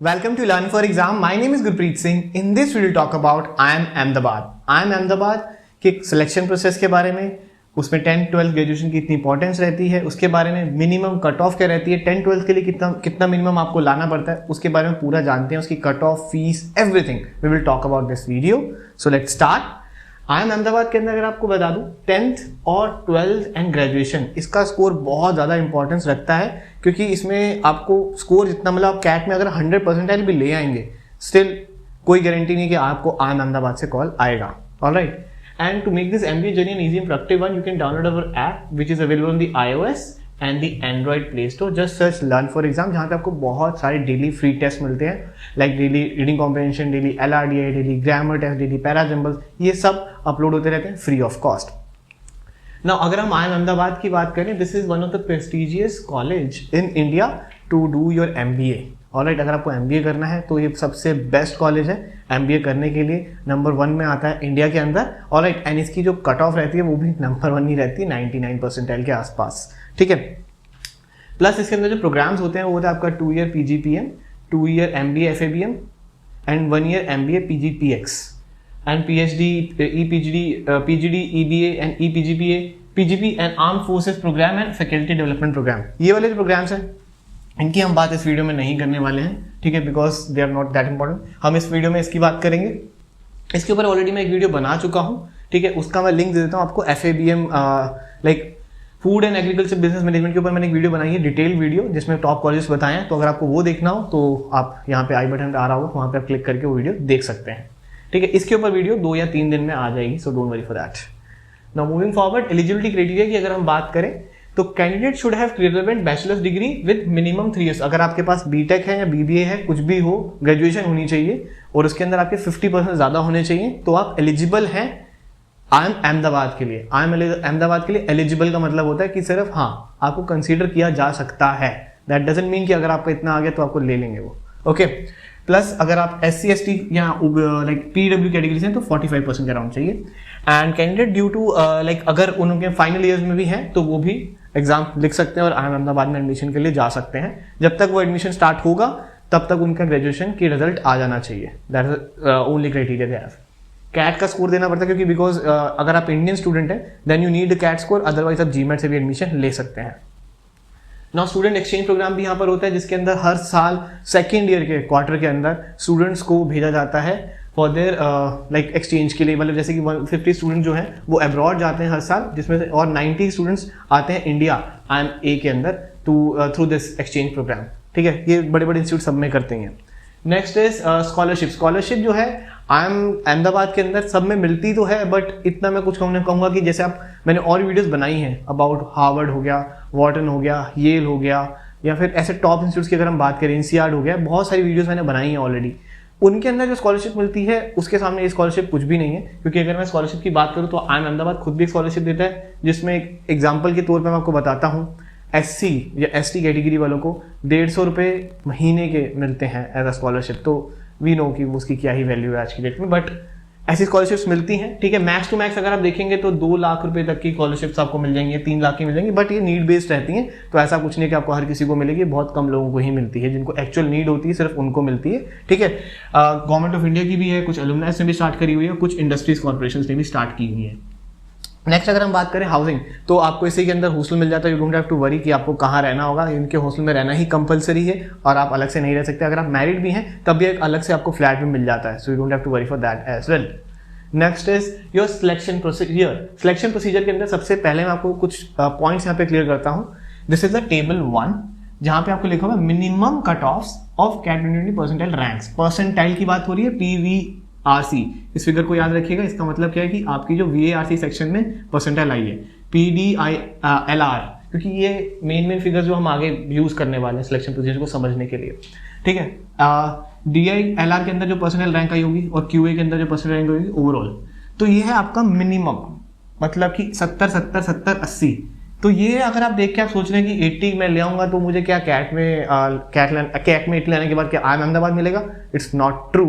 Welcome to Learn for Exam. My name is Gurpreet Singh. In this we will talk about IIM Ahmedabad. IIM Ahmedabad के selection process के बारे में, उसमें 10-12 graduation की इतनी importance रहती है, उसके बारे में मिनिमम कट ऑफ क्या रहती है, 10-12 के लिए कितना मिनिमम आपको लाना पड़ता है, उसके बारे में पूरा जानते हैं, उसकी cut off, fees, everything we will talk about this video. So let's start. IIM Ahmedabad के अंदर अगर आपको बता दूं 10th और 12th एंड ग्रेजुएशन, इसका स्कोर बहुत ज़्यादा इंपॉर्टेंस रखता है, क्योंकि इसमें आपको स्कोर जितना मतलब आप कैट में अगर 100% भी ले आएंगे, स्टिल कोई गारंटी नहीं कि आपको IIM अहमदाबाद से कॉल आएगा. Alright. And to make this MBA journey an easy and productive one, you can download our app which is available on the iOS and the Android Play Store. Just search Learn for Exam, जहाँ पे आपको बहुत सारे daily free test मिलते हैं, like daily reading comprehension, daily LRDI, daily grammar test, daily para jumbles, ये सब upload होते रहते हैं फ्री ऑफ कॉस्ट. नाउ अगर हम IIM अहमदाबाद की बात करें, this is one of the prestigious college in India to do your MBA. Alright. अगर आपको MBA करना है तो ये सबसे बेस्ट कॉलेज है MBA करने के लिए. नंबर 1 में आता है इंडिया के अंदर. ऑलराइट. एंड इसकी जो कट ऑफ रहती है वो भी नंबर 1 ही रहती है, 99% के आसपास. ठीक है. प्लस इसके अंदर जो प्रोग्राम्स होते हैं वो होता है आपका 2 year PGPM, 2 year MBA FABM and 1 year MBA PGPX and PhD, PGD, EBA and EPGPA, PGP and arm forces programme and faculty development programme. ये वाले जो प्रोग्राम्स हैं इनकी हम बात इस वीडियो में नहीं करने वाले हैं. ठीक है, because they are not that important. हम इस वीडियो में इसकी बात करेंगे. इसके ऊपर ऑलरेडी मैं एक वीडियो बना चुका हूँ. ठीक है, उसका मैं लिंक दे देता हूँ आपको. FABM like food and agriculture business management के ऊपर मैंने एक वीडियो बनाई है, डिटेल वीडियो, जिसमें टॉप कॉलेज बताए हैं. तो अगर आपको वो देखना हो तो आप यहाँ पे आई बटन पे आ रहा होगा, वहाँ पे आप क्लिक करके वो वीडियो देख सकते हैं. ठीक है, इसके ऊपर वीडियो 2 या 3 दिन में आ जाएगी, so don't worry for that. Now moving forward, eligibility criteria की अगर हम बात करें तो candidate should have relevant bachelors degree with minimum 3 years. अगर आपके पास BTech है या BBA है, कुछ भी हो, ग्रेजुएशन होनी चाहिए और उसके अंदर आपके 50% ज्यादा होने चाहिए, तो आप एलिजिबल हैं IIM अहमदाबाद के लिए. IIM अहमदाबाद के लिए एलिजिबल का मतलब होता है कि सिर्फ हाँ आपको कंसीडर किया जा सकता है. दैट डजंट मीन कि अगर आपका इतना आ गया तो आपको ले लेंगे वो. ओके. प्लस अगर आप SC ST या लाइक PW कैटेगरी से हैं तो 45% के अराउंड चाहिए. And candidate due to like अगर उनके फाइनल ईयर्स में भी हैं तो वो भी एग्जाम लिख सकते हैं और IIM अहमदाबाद में एडमिशन के लिए जा सकते हैं. जब तक वो एडमिशन स्टार्ट होगा तब तक उनका ग्रेजुएशन की रिजल्ट आ जाना चाहिए. That is only criteria they have. CAT का स्कोर देना पड़ता है, क्योंकि बिकॉज अगर आप इंडियन स्टूडेंट हैं then you need CAT score, otherwise आप GMAT से भी एडमिशन ले सकते हैं. नाउ स्टूडेंट एक्सचेंज प्रोग्राम भी यहाँ पर होता है, जिसके अंदर हर साल सेकेंड ईयर के क्वार्टर के अंदर स्टूडेंट्स को भेजा जाता है फॉर देयर लाइक एक्सचेंज के लिए. मतलब जैसे कि 150 स्टूडेंट जो हैं वो अब्रॉड जाते हैं हर साल, जिसमें से और 90 स्टूडेंट्स आते हैं इंडिया IIMA के अंदर थ्रू दिस एक्सचेंज प्रोग्राम. ठीक है, ये बड़े बड़े इंस्टीट्यूट सब में करते हैं. Next is scholarship. स्कॉलरशिप जो है IIM अहमदाबाद के अंदर सब में मिलती तो है, बट इतना मैं कुछ कहूँगा कि जैसे मैंने और वीडियोस बनाई हैं अबाउट हार्वर्ड हो गया, वॉर्टन हो गया, येल हो गया, या फिर ऐसे टॉप इंस्टीट्यूट्स की अगर हम बात करें, INSEAD हो गया, बहुत सारी वीडियोस मैंने बनाई हैं ऑलरेडी. उनके अंदर जो स्कॉलरशिप मिलती है उसके सामने ये स्कॉलरशिप कुछ भी नहीं है. क्योंकि अगर मैं स्कॉलरशिप की बात करूँ तो IIM अहमदाबाद खुद भी स्कॉलरशिप देता है, जिसमें एक एग्जाम्पल के तौर पर मैं आपको बताता हूँ. SC या ST कैटेगरी वालों को 150 रुपये महीने के मिलते हैं एज अ स्कॉलरशिप. तो वी नो कि उसकी क्या ही वैल्यू है आज की डेट में, बट ऐसी स्कॉलरशिप्स मिलती हैं. ठीक है, मैक्स टू मैक्स अगर आप देखेंगे तो 2 लाख रुपए तक की स्कॉलरशिप्स आपको मिल जाएंगी, 3 लाख की मिल जाएंगी, बट ये नीड बेस्ड रहती हैं. तो ऐसा कुछ नहीं कि आपको हर किसी को मिलेगी, बहुत कम लोगों को ही मिलती है. जिनको एक्चुअल नीड होती है सिर्फ उनको मिलती है. ठीक है, गवर्नमेंट ऑफ इंडिया की भी है, कुछ अलुमनाइज ने भी स्टार्ट करी हुई है, कुछ इंडस्ट्रीज कॉर्पोरेशन ने भी स्टार्ट की हुई है. नेक्स्ट अगर हम बात करें हाउसिंग, तो आपको इसी के अंदर हॉस्टल मिल जाता है. You don't have to worry कि आपको कहाँ रहना होगा. इनके हॉस्टल में रहना ही कंपलसरी है और आप अलग से नहीं रह सकते. अगर आप मैरिड भी हैं तब भी एक अलग से आपको फ्लैट में मिल जाता है. So you don't have to worry for that as well. Next is your selection procedure. Selection procedure के अंदर सबसे पहले मैं आपको कुछ पॉइंट्स यहाँ पे क्लियर करता हूँ. दिस इज द टेबल 1, जहाँ पे आपको लिखा हुआ है minimum cut off of CAT 20% ranks. Percentile की बात हो रही है, PVRC. इस फिगर को याद रखिएगा. इसका मतलब क्या है कि आपकी जो VARC सेक्शन में परसेंटाइल आई है, PDILR, क्योंकि ये मेन फिगर जो हम आगे यूज करने वाले हैं सिलेक्शन प्रोसीजर को समझने के लिए. ठीक है, DILR के अंदर जो पर्सनल रैंक आई होगी और QA के अंदर जो पर्सनल रैंक होगी ओवरऑल, तो ये है आपका मिनिमम. मतलब कि 70, 70, 70, 80. तो ये अगर आप देख के आप सोच रहे हैं कि 80 मैं ले आऊंगा तो मुझे क्या कैट में 80 लाने के बाद क्या IIM अहमदाबाद मिलेगा. It's not true.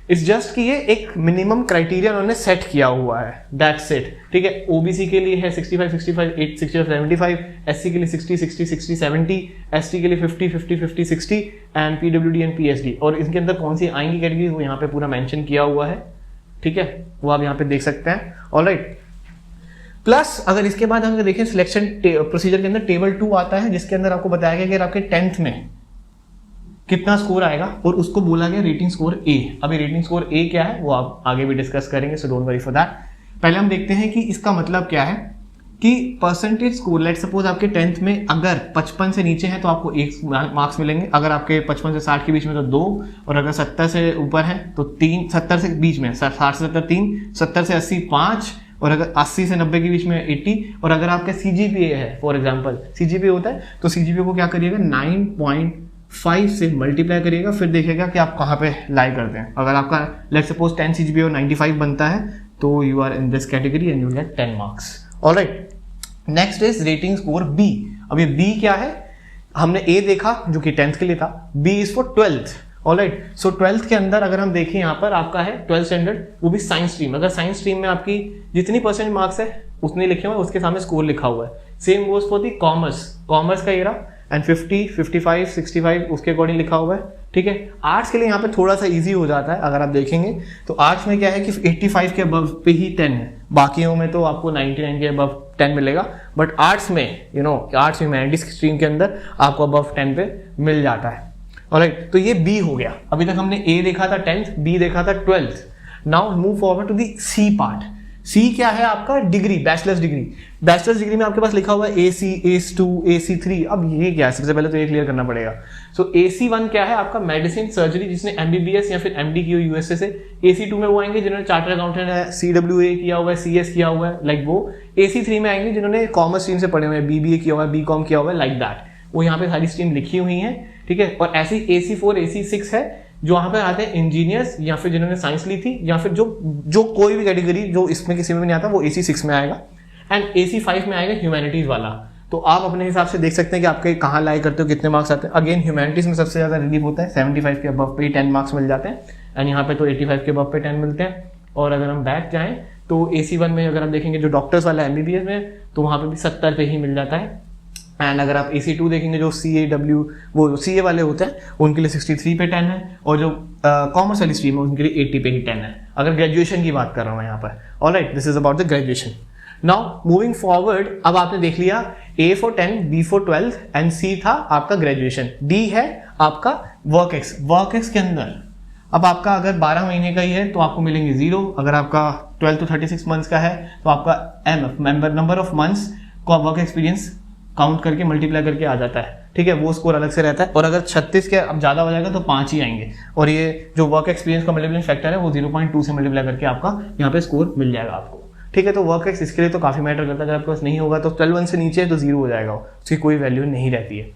It's just कि ये एक मिनिमम क्राइटेरिया उन्होंने सेट किया हुआ है, दैट्स इट। ठीक है, ओबीसी के लिए है 65 65 8 65 75, एससी के लिए 60 60 60 70, एसटी के लिए 50 50 50 60 एंड पीडब्ल्यूडी एंड पीएचडी। और इनके अंदर कौन सी आएंगी कैटेगरी वो यहाँ पे पूरा मेंशन किया हुआ है। ठीक है, वो आप यहाँ पे देख सकते हैं। ऑलराइट, प्लस अगर इसके बाद हम देखें सिलेक्शन प्रोसीजर के अंदर टेबल 2 आता है, जिसके अंदर आपको बताया गया कि आपके 10th में कितना स्कोर आएगा और उसको बोला गया रेटिंग स्कोर ए। अभी रेटिंग स्कोर ए क्या है वो आप आगे भी डिस्कस करेंगे, so don't worry for that. पहले हम देखते हैं कि इसका मतलब क्या है कि परसेंटेज स्कोर, लेट सपोज आपके 10th में अगर 55 से नीचे है तो आपको 1 मार्क्स मिलेंगे, अगर आपके 55 से 60 के बीच में तो 2, और अगर 70 से ऊपर है तो 3, 70 से बीच में 60 से 70 3, 70 से 80 5, और अगर 80 से 90 के बीच में 80, और अगर आपका सीजीपीए है, फॉर एग्जांपल सीजीपीए होता है तो सीजीपीए को क्या करिएगा 9.5 से मल्टीप्लाई करिएगा, फिर देखिएगा कि आप कहाँ पे लाई करते हैं। अगर आपका लेट सपोज 10 सीजीपीए और 95 बनता है तो you are in this category and you get 10 marks. Alright, next is rating score B. अब ये बी क्या है, हमने ए देखा जो कि 10th के लिए था, B is for 12th। Alright, so 12th के अंदर अगर हम देखें यहाँ पर आपका है 12th स्टैंडर्ड, वो भी साइंस स्ट्रीम। अगर साइंस स्ट्रीम में आपकी जितनी परसेंट मार्क्स है उतने लिखे हुए, उसके सामने स्कोर लिखा हुआ है। Same goes for the commerce, commerce का ये रहा एंड 50 55 65 उसके अकॉर्डिंग लिखा हुआ है। ठीक है, आर्ट्स के लिए यहाँ पे थोड़ा सा इजी हो जाता है, अगर आप देखेंगे तो आर्ट्स में क्या है कि 85 के अबव पे ही 10 है, बाकियों में तो आपको 99 के अबव 10 मिलेगा, बट आर्ट्स में आर्ट्स ह्यूमैनिटीज स्ट्रीम के अंदर आपको अबव 10 पे मिल जाता है। ऑलराइट, तो ये बी हो गया। अभी तक हमने ए देखा था 10th, बी देखा था 12th। Now move forward to the C part. C क्या है आपका degree, bachelors degree. Bachelors degree में आपके पास लिखा हुआ है AC, AC2, AC3। अब ये क्या है, सबसे पहले तो ये क्लियर करना पड़ेगा। सो AC1 क्या है आपका मेडिसिन सर्जरी, जिसने MBBS या फिर MD की हो यूएसए से। AC2 में वो आएंगे जिन्होंने चार्टर्ड अकाउंटेंट है, CWA किया हुआ है, CS किया हुआ है, लाइक वो। AC3 में आएंगे जिन्होंने कॉमर्स स्ट्रीम से पढ़े हुए हैं, BBA किया हुआ है, BCom किया हुआ है, लाइक दैट। वो यहाँ पे सारी स्ट्रीम लिखी हुई है। ठीक है, और ऐसी AC4 AC6 है जो वहां पर आते हैं इंजीनियर्स या फिर जिन्होंने साइंस ली थी, या फिर जो कोई भी कैटेगरी जो इसमें किसी में नहीं आता वो AC6 में आएगा। एंड AC5 में आएगा ह्यूमैनिटीज वाला। तो आप अपने हिसाब से देख सकते हैं कि आपके कहाँ लाई करते हो, कितने मार्क्स आते हैं। अगेन ह्यूमैनिटीज में सबसे ज्यादा रिलीफ होता है, 75 के अबव पे ही 10 मार्क्स मिल जाते हैं, एंड यहाँ पे तो 85 के अबव पे 10 मिलते हैं। और अगर हम बैक जाएं तो AC1 में अगर हम देखेंगे जो डॉक्टर्स वाला MBBS में, तो वहाँ पे भी 70 पे ही मिल जाता है। एंड अगर आप AC2 देखेंगे जो CAW वो CA वाले होते हैं उनके लिए 63 पे 10 है, और जो कॉमर्स वाली स्ट्रीम है उनके लिए 80 पे ही 10 है। अगर ग्रेजुएशन की बात कर रहा हूँ यहाँ पर। Alright, this is about the graduation. Now moving forward, अब आपने देख लिया A for 10, B for 12 and C था आपका ग्रेजुएशन, D है आपका वर्क एक्स के अंदर। अब आपका अगर 12 महीने का ही है तो आपको मिलेंगे 0, अगर आपका 12 to 36 मंथ्स का है तो आपका नंबर ऑफ मंथ्स का वर्क एक्सपीरियंस काउंट करके मल्टीप्लाई करके आ जाता है। ठीक है, वो स्कोर अलग से रहता है। और अगर 36 के अब ज़्यादा हो जाएगा तो 5 ही आएंगे, और ये जो वर्क एक्सपीरियंस का मल्टीप्लिकेशन फैक्टर है वो 0.2 से मल्टीप्लाई करके आपका यहाँ पे स्कोर मिल जाएगा आपको। ठीक है, तो वर्क एक्स इसके लिए तो काफ़ी मैटर करता है। अगर आपके पास नहीं होगा तो 12 से नीचे है तो 0 हो जाएगा, उसकी कोई वैल्यू नहीं रहती है।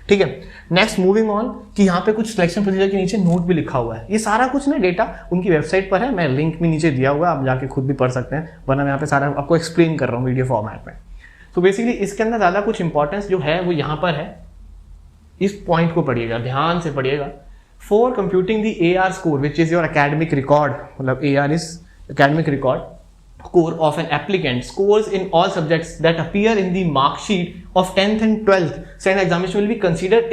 ठीक है, नेक्स्ट मूविंग ऑन कि यहाँ पे कुछ सिलेक्शन प्रोसीजर के नीचे नोट भी लिखा हुआ है। ये सारा कुछ ना डेटा उनकी वेबसाइट पर है, मैं लिंक भी नीचे दिया हुआ है, आप जाके खुद भी पढ़ सकते हैं, वरना मैं यहाँ पे सारा आपको एक्सप्लेन कर रहा हूँ वीडियो फॉर्मेट में। तो बेसिकली इसके अंदर ज़्यादा कुछ इंपॉर्टेंस जो है वो यहाँ पर है, इस पॉइंट को पढ़िएगा, ध्यान से पढ़िएगा। For computing the AR score which is your academic record, मतलब AR is academic record score of an applicant scores in all subjects that appear in the mark sheet of 10th and 12th standard examination will be considered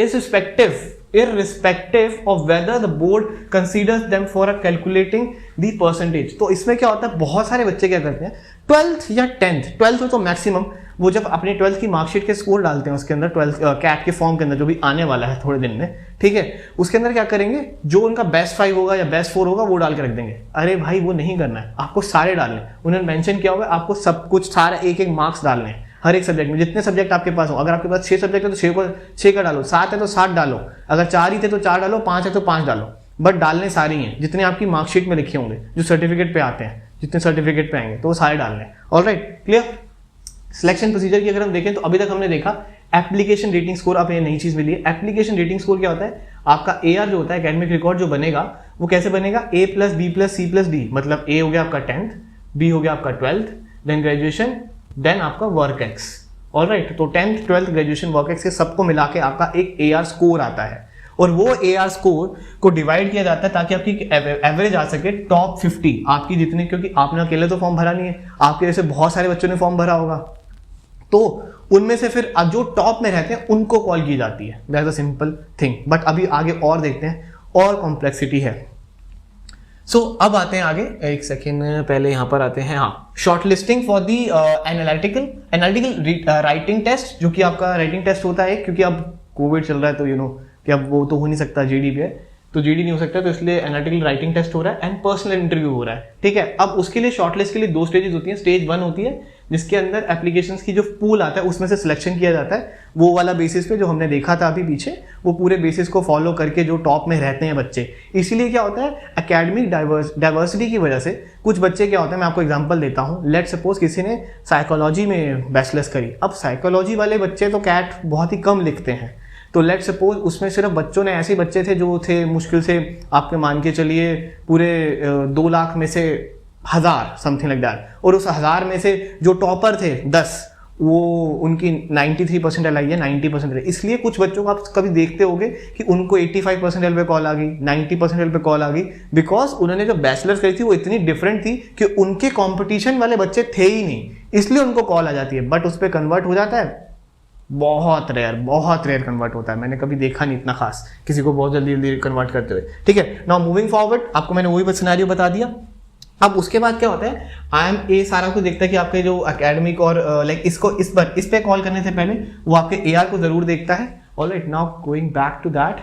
irrespective of whether the board considers them for a calculating the percentage। तो इसमें क्या होता है, बहुत सारे बच्चे क्या करते हैं 12th या 10th तो मैक्सिमम वो जब अपने 12th की मार्कशीट के स्कोर डालते हैं उसके अंदर 12th कैट के फॉर्म के अंदर जो भी आने वाला है थोड़े दिन में, ठीक है, उसके अंदर क्या करेंगे, जो उनका बेस्ट 5 होगा या बेस्ट 4 होगा वो डाल के रख देंगे। अरे भाई वो नहीं करना है, आपको सारे डालने, उन्होंने मेंशन किया हुआ है आपको सब कुछ सारा एक एक मार्क्स डालने हैं हर एक सब्जेक्ट में, जितने सब्जेक्ट आपके पास हो। अगर आपके पास 6 सब्जेक्ट है तो 6 का डालो, 7 है तो 7 डालो, अगर 4 ही थे तो 4 डालो, 5 है तो 5 डालो, बट डालने सारे ही हैं जितने आपकी मार्कशीट में लिखे होंगे, जो सर्टिफिकेट पे आते हैं, जितने सर्टिफिकेट पे आएंगे तो वो सारे डालने। Alright, clear. सिलेक्शन प्रोसीजर की अगर हम देखें तो अभी तक हमने देखा एप्लीकेशन रेटिंग स्कोर, अब ये नई चीज मिली है। एप्लीकेशन रेटिंग स्कोर क्या होता है, आपका AR जो होता है एकेडमिक रिकॉर्ड जो बनेगा वो कैसे बनेगा, A + B + C + D, मतलब A हो गया आपका 10th, B हो गया आपका 12th, देन ग्रेजुएशन, देन आपका वर्क एक्स। ऑलराइट, तो 10th 12th graduation work ex के सबको मिला के आपका एक AR स्कोर आता है। और वो AR स्कोर को डिवाइड किया जाता है ताकि आपकी एवरेज आ सके टॉप 50 आपकी जितनी, क्योंकि आपने अकेले तो फॉर्म भरा नहीं है, आपके जैसे बहुत सारे बच्चों ने फॉर्म भरा होगा, तो उनमें से फिर जो टॉप में रहते हैं उनको कॉल की जाती है। That's a simple thing, but अभी आगे और देखते हैं और कॉम्प्लेक्सिटी है। सो अब आते हैं आगे, एक सेकेंड पहले यहाँ पर आते हैं, हाँ, shortlisting for the analytical writing test, जो कि आपका राइटिंग टेस्ट होता है, क्योंकि अब कोविड चल रहा है तो यू नो कि अब वो तो हो नहीं सकता, GD पे है तो GD नहीं हो सकता, तो इसलिए एनालिटिकल राइटिंग टेस्ट हो रहा है एंड पर्सनल इंटरव्यू हो रहा है, ठीक है। अब उसके लिए शॉर्टलिस्ट के लिए 2 स्टेजेस होती हैं। स्टेज 1 होती है जिसके अंदर एप्लीकेशंस की जो पूल आता है उसमें से सिलेक्शन किया जाता है, वो वाला बेसिस पे जो हमने देखा था अभी पीछे, वो पूरे बेसिस को फॉलो करके जो टॉप में रहते हैं बच्चे। इसीलिए क्या होता है, एकेडमिक डाइवर्सिटी की वजह से कुछ बच्चे क्या होता है, मैं आपको एग्जांपल देता हूँ। लेट सपोज किसी ने साइकोलॉजी में बैचलर्स करी, अब साइकोलॉजी वाले बच्चे तो कैट बहुत ही कम लिखते हैं, तो लेट सपोज उसमें सिर्फ बच्चों ने ऐसे बच्चे थे जो थे मुश्किल से आपके मान के चलिए पूरे 2 लाख में से 1000 समथिंग लाइक दैट, और उस 1000 में से जो टॉपर थे 10, वो उनकी 93% आई है, 90% है। इसलिए कुछ बच्चों को आप कभी देखते होंगे कि उनको 85% पे कॉल आ गई, 90% पे कॉल आ गई, बिकॉज उन्होंने जो बैचलर्स करी थी वो इतनी डिफरेंट थी कि उनके कॉम्पिटिशन वाले बच्चे थे ही नहीं, इसलिए उनको कॉल आ जाती है। बट उस पर कन्वर्ट हो जाता है, बहुत रेयर कन्वर्ट होता है, मैंने कभी देखा नहीं इतना खास किसी को बहुत जल्दी कन्वर्ट करते हुए, ठीक है। नाउ मूविंग फॉरवर्ड, आपको मैंने वही सिनेरियो बता दिया। अब उसके बाद क्या होता है, IMA सारा कुछ देखता है कि आपके जो एकेडमिक और लाइक इसको इस पे कॉल करने से पहले वो आपके AR को जरूर देखता है। Alright, now going back to that,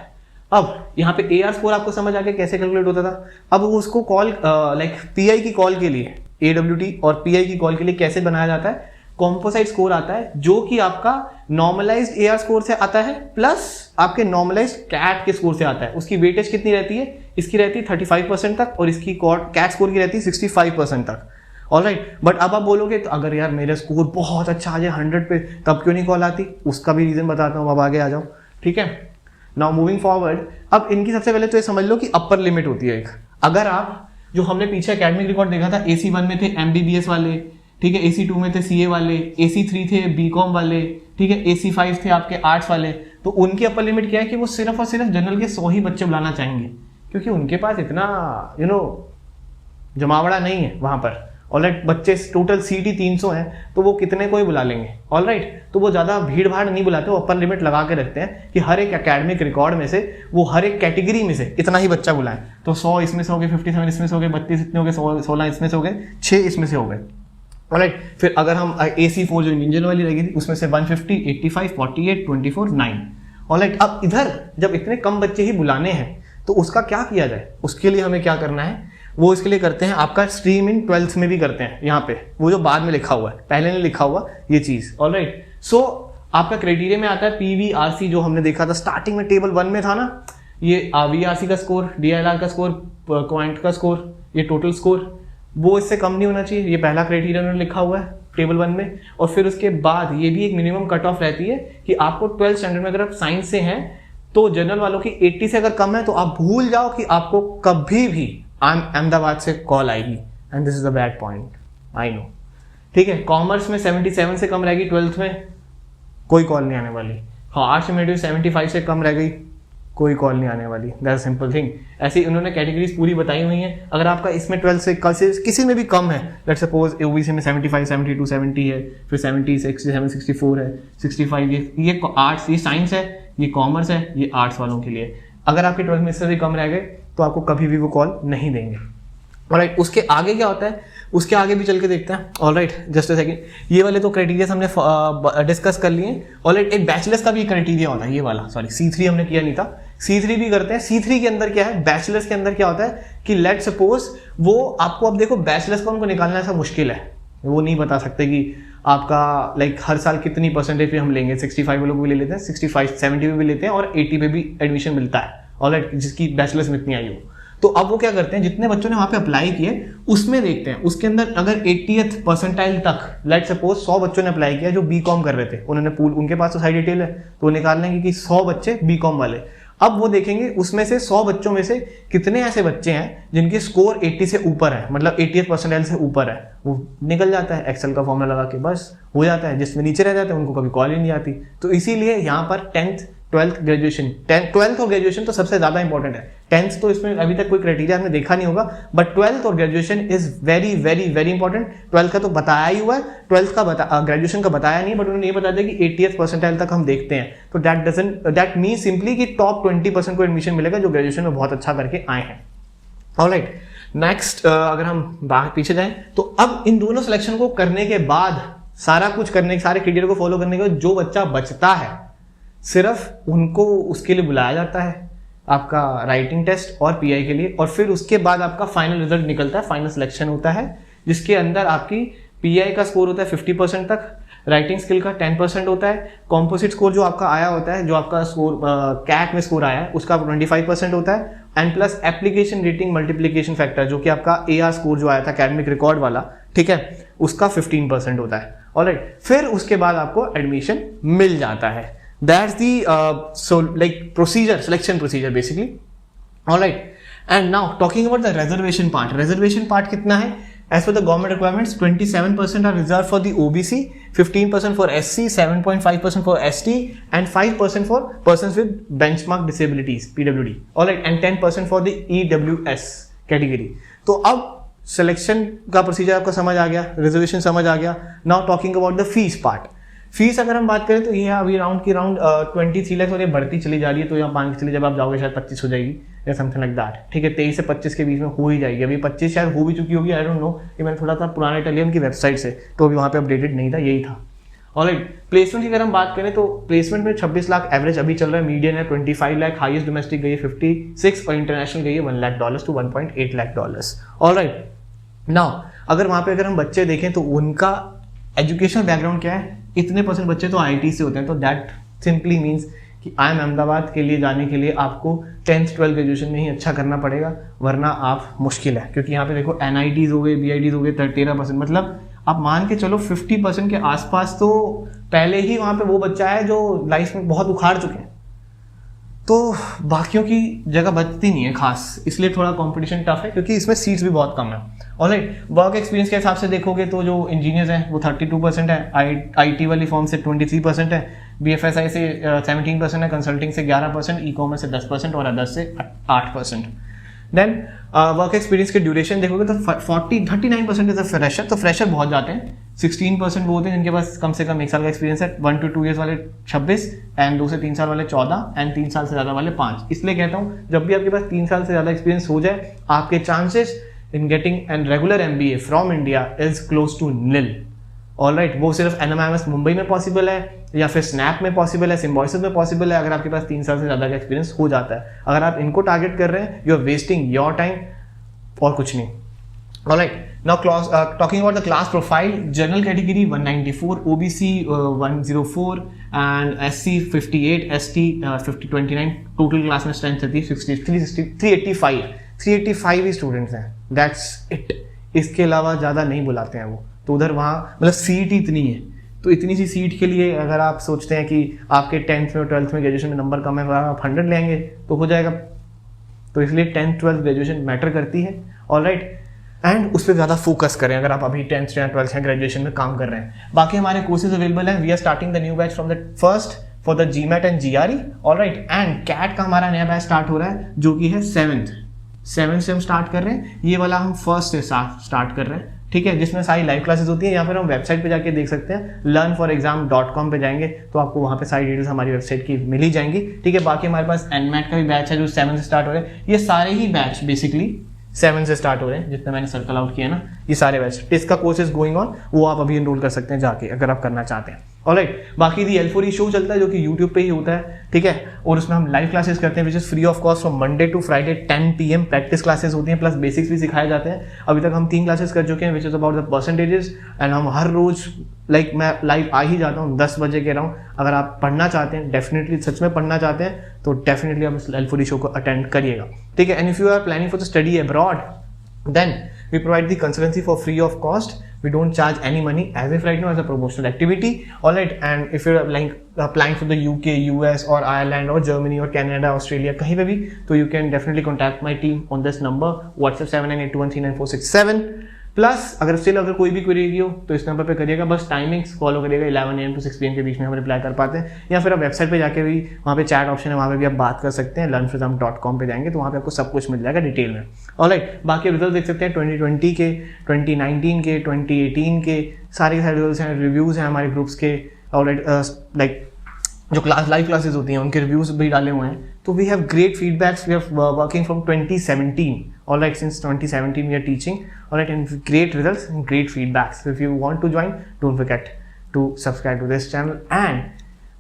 अब यहाँ पे AR स्कोर आपको समझ आ गया कैसे कैलकुलेट होता था। अब उसको कॉल लाइक PI की कॉल के लिए, AWT और PI की कॉल के लिए कैसे बनाया जाता है, कॉम्पोसाइट स्कोर आता है जो कि आपका नॉर्मलाइज्ड AR स्कोर से आता है प्लस आपके नॉर्मलाइज्ड कैट के स्कोर से आता है। उसकी वेटेज कितनी रहती है, इसकी रहती है 35% तक और इसकी कैट स्कोर की रहती है 65% तक। ऑलराइट, बट अब आप बोलोगे तो अगर यार मेरा स्कोर बहुत अच्छा आ जाए 100 पे, तब क्यों नहीं कॉल आती, उसका भी रीजन बताता हूँ, अब आगे आ जाओ, ठीक है। नाउ मूविंग फॉरवर्ड, अब इनकी सबसे पहले तो ये समझ लो कि अपर लिमिट होती है एक। अगर आप, जो हमने पीछे एकेडमिक रिकॉर्ड देखा था, AC1 में थे MBBS वाले, ठीक है, AC2 में थे CA वाले, AC3 थे BCom वाले, ठीक है, AC5 थे आपके आर्ट्स वाले, तो उनकी अपर लिमिट क्या है कि वो सिर्फ और सिर्फ जनरल के 100 ही बच्चे बुलाना चाहेंगे, क्योंकि उनके पास इतना जमावड़ा नहीं है वहां पर। ऑलराइट, बच्चे टोटल सीट ही 300 हैं, तो वो कितने को ही बुला लेंगे। ऑलराइट, तो वो ज्यादा भीड़ भाड़ नहीं बुलाते, वो अपर लिमिट लगा के रखते हैं कि हर एक एकेडमिक रिकॉर्ड में से वो हर एक कैटेगरी में से इतना ही बच्चा बुलाएं। तो 100 इसमें से हो गए, 57 इसमें से हो गए, 32 इतने हो गए, 16 इसमें से हो गए, 6 इसमें से हो गए। ऑलराइट, फिर अगर हम AC4 जो इंजन वाली लगी थी उसमें से 150, 85, 48, 24, 9। ऑलराइट, अब इधर जब इतने कम बच्चे ही बुलाने हैं तो उसका क्या किया जाए, उसके लिए हमें क्या करना है, वो इसके लिए करते हैं आपका स्ट्रीम इन 12th में भी करते हैं, यहाँ पे वो जो बाद में लिखा हुआ है, पहले नहीं लिखा हुआ ये चीज। ऑलराइट, सो आपका क्राइटेरिया में आता है PVRC, जो हमने देखा था स्टार्टिंग में टेबल 1 में था ना, ये VRC का स्कोर, DLR का स्कोर, क्वांट का स्कोर, ये टोटल स्कोर, वो इससे कम नहीं होना चाहिए, ये पहला क्राइटेरिया उन्होंने लिखा हुआ है टेबल 1 में। और फिर उसके बाद ये भी एक मिनिमम कट ऑफ रहती है कि आपको 12th स्टैंडर्ड में अगर आप साइंस से हैं तो जनरल वालों की 80 से अगर कम है तो आप भूल जाओ कि आपको कभी भी अहमदाबाद से कॉल आएगी, and this is a bad point, I know, ठीक है। कॉमर्स में 77 से कम रहेगी 12th में, कोई कॉल नहीं आने वाली। हाँ, आर्ट्स में 75 से कम रह गई, कोई कॉल नहीं आने वाली, दैट्स सिंपल थिंग। ऐसे उन्होंने कैटेगरीज पूरी बताई हुई हैं। अगर आपका इसमें 12 से किसी में भी कम है, लेट्स सपोज OBC में 75, 72, 70 है, फिर 70, 67, 64 है, 65, ये आर्ट्स, ये साइंस है, ये कॉमर्स है, ये आर्ट्स वालों के लिए। अगर आपके 12 में इससे भी कम रह गए तो आपको कभी भी वो कॉल नहीं देंगे। ऑलराइट, उसके आगे क्या होता है, उसके आगे भी चल के देखते हैं। ऑलराइट, जस्ट अ सेकंड, ये वाले तो क्राइटेरिया हमने डिस्कस कर लिए। ऑलराइट, एक बैचलर्स का भी क्राइटेरिया होता है, ये वाला, सॉरी C3 हमने किया नहीं था, C3 भी करते हैं। C3 के अंदर क्या है, बैचलर्स के अंदर क्या होता है कि लेट सपोज वो आपको, अब देखो बैचलर्स का उनको निकालना ऐसा मुश्किल है, वो नहीं बता सकते कि आपका लाइक हर साल कितनी परसेंटेज पे हम लेंगे। 65 वालों को भी ले लेते हैं, 65, 70 पे भी लेते हैं और 80 पे भी एडमिशन मिलता है। ऑलराइट, जिसकी बैचलर्स में इतनी आई हो। तो अब वो क्या करते हैं, जितने बच्चों ने वहां पे अप्लाई किए उसमें देखते हैं, उसके अंदर अगर 80th परसेंटाइल तक, लेट सपोज 100 बच्चों ने अप्लाई किया जो BCom कर रहे थे, उन्होंने पूल, उनके पास तो सारी डिटेल है, तो निकाल लेंगे कि 100 बच्चे BCom वाले। अब वो देखेंगे उसमें से 100 बच्चों में से कितने ऐसे बच्चे हैं जिनके स्कोर 80 से ऊपर है, मतलब 80th परसेंटाइल से ऊपर है, वो निकल जाता है एक्सेल का फॉर्मूला लगा के, बस हो जाता है। जिसमें नीचे रह जाते हैं उनको कभी कॉल ही नहीं आती। तो इसीलिए यहाँ पर 10th ट्वेल्थ ग्रेजुएशन, ट्वेल्थ और ग्रेजुएशन तो सबसे ज्यादा इंपॉर्टेंट है। 10th तो इसमें अभी तक कोई क्राइटेरिया हमने देखा नहीं होगा, बट ट्वेल्थ और graduation is very very very important. Twelfth का तो बताया ही हुआ है, ट्वेल्थ का ग्रेजुएशन का बताया नहीं, बट उन्होंने ये बता दिया कि 80th परसेंटाइल तक हम देखते हैं। तो दैट मीन सिंपली कि टॉप 20% को एडमिशन मिलेगा जो ग्रेजुएशन में बहुत अच्छा करके आए हैं। ऑलराइट, नेक्स्ट अगर हम पीछे जाएं तो अब इन दोनों सिलेक्शन को करने के बाद, सारा कुछ करने, सारे क्राइटेरिया को फॉलो करने के बाद जो बच्चा बचता है, सिर्फ उनको उसके लिए बुलाया जाता है आपका राइटिंग टेस्ट और पीआई के लिए, और फिर उसके बाद आपका फाइनल रिजल्ट निकलता है, फाइनल सिलेक्शन होता है, जिसके अंदर आपकी पीआई का स्कोर होता है 50% तक, राइटिंग स्किल का 10% होता है, कॉम्पोजिट स्कोर जो आपका आया होता है, जो आपका स्कोर कैट में स्कोर आया है उसका 25% होता है, and plus application rating multiplication factor जो कि आपका एआर स्कोर जो आया था एकेडमिक रिकॉर्ड वाला, ठीक है, उसका 15% होता है। ऑलराइट, फिर उसके बाद आपको एडमिशन मिल जाता है। That's the procedure, selection procedure basically. Alright, and now talking about the reservation part. Reservation part कितना है? As per the government requirements, 27% are reserved for the OBC, 15% for SC, 7.5% for ST, and 5% for persons with benchmark disabilities (PWD). Alright, and 10% for the EWS category. तो अब selection का procedure आपको समझ आ गया, reservation समझ आ गया। Now talking about the fees part. Fees अगर हम बात करें तो ये अभी राउंड 23 लाख और ये बढ़ती चली जा रही है, तो यहाँ मान के चलिए जब आप जाओगे शायद 25 हो जाएगी या समथिंग लाइक दैट, ठीक है, 23 से 25 के बीच में हो ही जाएगी। अभी 25 शायद हो भी चुकी होगी, आई डोंट नो, ये मैंने थोड़ा सा पुराना डालिया उनकी वेबसाइट से, तो अभी वहाँ पे अपडेटेड नहीं था, यही था। ऑलराइट, प्लेसमेंट की अगर हम बात करें तो प्लेसमेंट में 26 लाख एवरेज अभी चल रहा है, मीडियन है 25 लाख, हाईएस्ट डोमेस्टिक गई है 56 और इंटरनेशनल गई है $1 lakh to $1.8 lakh. Alright, now अगर वहाँ पे अगर हम बच्चे देखें तो उनका एजुकेशनल बैकग्राउंड क्या है, इतने परसेंट बच्चे तो आईटी से होते हैं, तो दैट सिंपली मीन्स कि IIM अहमदाबाद के लिए जाने के लिए आपको 10th 12th ग्रेजुएशन में ही अच्छा करना पड़ेगा, वरना आप मुश्किल है। क्योंकि यहाँ पे देखो NITs हो गए, BITs हो गए 13%, मतलब आप मान के चलो 50% के आसपास तो पहले ही वहाँ पे वो बच्चा है जो लाइफ में बहुत उखाड़ चुके हैं, तो बाकियों की जगह बचती नहीं है खास, इसलिए थोड़ा कंपटीशन टफ है क्योंकि इसमें सीट्स भी बहुत कम है। ऑलराइट, वर्क एक्सपीरियंस के हिसाब से देखोगे तो जो इंजीनियर्स हैं वो 32% है, आईटी वाली फॉर्म से 23% है, बीएफएसआई से 17% है, कंसल्टिंग से 11%, ई कॉमर्स से 10% और अदर्स से 8%। देन वर्क एक्सपीरियंस के ड्यूरेशन देखोगे तो 39% इज अ फ्रेशर, तो फ्रेशर बहुत जाते हैं, 16% वो होते हैं जिनके पास कम से कम 1 साल का एक्सपीरियंस है, 1 to 2 years वाले 26 एंड 2 से 3 साल वाले 14 एंड 3 साल से ज़्यादा वाले 5। इसलिए कहता हूँ जब भी आपके पास 3 साल से ज़्यादा एक्सपीरियंस हो जाए, आपके chances in getting an regular MBA from India is close to nil. Alright, वो सिर्फ NMIMS मुंबई में पॉसिबल है या फिर स्नैप में पॉसिबल है, सिम्बॉयसिस में पॉसिबल है, अगर आपके पास 3 साल से ज़्यादा का एक्सपीरियंस हो जाता है। अगर आप इनको टारगेट कर रहे हैं, you are wasting your time और कुछ नहीं। Alright, now talking about the class profile, general category 194, OBC 104 and SC 58, ST 29, total class में स्ट्रेंथ रहती है 385 ही स्टूडेंट्स हैं, दैट्स इट। इसके अलावा ज़्यादा नहीं बुलाते हैं वो, तो उधर वहाँ मतलब सीट ही इतनी है, तो इतनी सी सीट के लिए अगर आप सोचते हैं कि आपके 10th में और 12th में ग्रेजुएशन में नंबर कम है, आप 100 लेंगे तो हो जाएगा, तो इसलिए 10th 12th ग्रेजुएशन मैटर करती है। ऑलराइट, एंड उस पर ज़्यादा फोकस करें अगर आप अभी 10th या 12th या ग्रेजुएशन में काम कर रहे हैं। बाकी हमारे कोर्सेज अवेलेबल हैं, we are starting the new batch from the 1st for the GMAT and GRE। Alright, and CAT का हमारा नया बैच स्टार्ट हो रहा है जो कि है 7th से हम स्टार्ट कर रहे हैं, ये वाला हम 1st से स्टार्ट कर रहे हैं, ठीक है, जिसमें सारी लाइव क्लासेस होती हैं। यहाँ पर हम वेबसाइट पे जाके देख सकते हैं, learnforexam.com पे जाएंगे तो आपको वहाँ पे सारी डिटेल्स हमारी वेबसाइट की मिल ही जाएंगी, ठीक है। बाकी हमारे पास NMAT का भी बैच है जो 7 से स्टार्ट हो रहे हैं, ये सारे ही बैच बेसिकली 7 से स्टार्ट हो रहे हैं, जितने मैंने सर्कल आउट किया ना, ये सारे बैच। टेस्ट का कोर्स इज गोइंग ऑन, वो आप अभी एनरोल कर सकते हैं जाके अगर आप करना चाहते हैं। ऑलराइट, बाकी दी L4E शो चलता है जो कि यूट्यूब पे ही होता है, ठीक है, और उसमें हम लाइव क्लासेस करते हैं which is free of cost from Monday to Friday 10 PM। Practice classes होती हैं प्लस बेसिक्स भी सिखाए जाते हैं। अभी तक हम 3 क्लासेस कर चुके हैं which is about the percentages, and हम हर रोज मैं लाइव आ ही जाता हूँ 10 बजे के अराउंड। अगर आप पढ़ना चाहते हैं, डेफिनेटली सच में पढ़ना चाहते हैं, तो डेफिनेटली आप इस L4E शो को अटेंड करिएगा, ठीक है। And if you are planning for the study abroad, then we provide the consultancy for free of cost. We don't charge any money as if right now as a promotional activity. All right, and if you're applying for the UK, US or Ireland or Germany or Canada, Australia, कहीं पे भी, तो you can definitely contact my team on this number, WhatsApp 7982139467, plus अगर कोई भी query हो तो इस नंबर पे करिएगा, बस टाइमिंग्स फॉलो करिएगा, 11 AM to 6 PM के बीच में हम रिप्लाई कर पाते हैं, या फिर आप वेबसाइट पे जाके भी वहाँ पे चैट ऑप्शन है, वहाँ पे भी आप बात कर सकते हैं, learnfrom.com पे जाएंगे तो वहाँ पे आपको सब कुछ मिल जाएगा डिटेल में। ऑलराइट, बाकी रिजल्ट देख सकते हैं 2020 के, 2019 के, 2018 के सारे रिजल्ट हैं, रिव्यूज़ हैं हमारे ग्रुप्स के। ऑलराइट, लाइक जो लाइव क्लासेस होती हैं उनके रिव्यूज भी डाले हुए हैं। तो we have great feedbacks, we are working from 2017, alright, since 2017 we are teaching, alright, and great results and great feedbacks. If you want to join, don't forget to subscribe to this channel and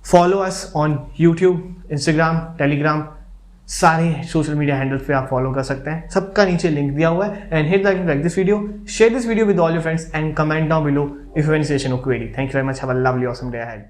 follow us on YouTube, Instagram, Telegram, सारे social media handles पे आप follow कर सकते हैं, सबका नीचे link दिया हुआ है। And hit like this video, share this video with all your friends and comment down below if you have any suggestion or query. Thank you very much. Have a lovely, awesome day ahead.